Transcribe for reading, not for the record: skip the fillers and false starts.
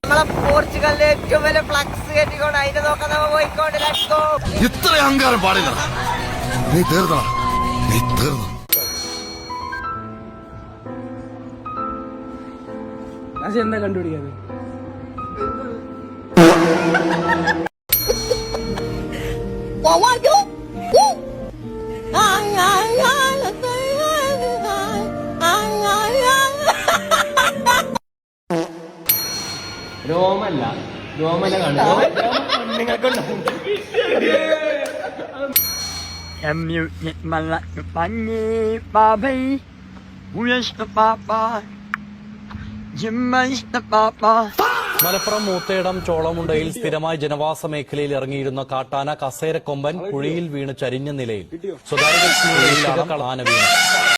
നമ്മളെ പോർച്ചുഗലിലെ ഏറ്റവും വലിയ ഫ്ലക്സ് കെട്ടിക്കൊണ്ട് അതിന്റെ നോക്കാൻ നമ്മൾ പോയിക്കോട്ടെ. ഇത്ര അഹങ്കാരം പാടില്ല. നീ തീർന്നോ? നീ തീർന്നു. എന്താ കണ്ടുപിടിക്കാതെ രോമല്ല കാണും. മലപ്പുറം മൂത്തേടം ചോളമുണ്ടയിൽ സ്ഥിരമായി ജനവാസ മേഖലയിൽ ഇറങ്ങിയിരുന്ന കാട്ടാന കസേരക്കൊമ്പൻ കുഴിയിൽ വീണ് ചരിഞ്ഞ നിലയിൽ. സ്വകാര്യ വ്യക്തിയുടെ ആന വീണു.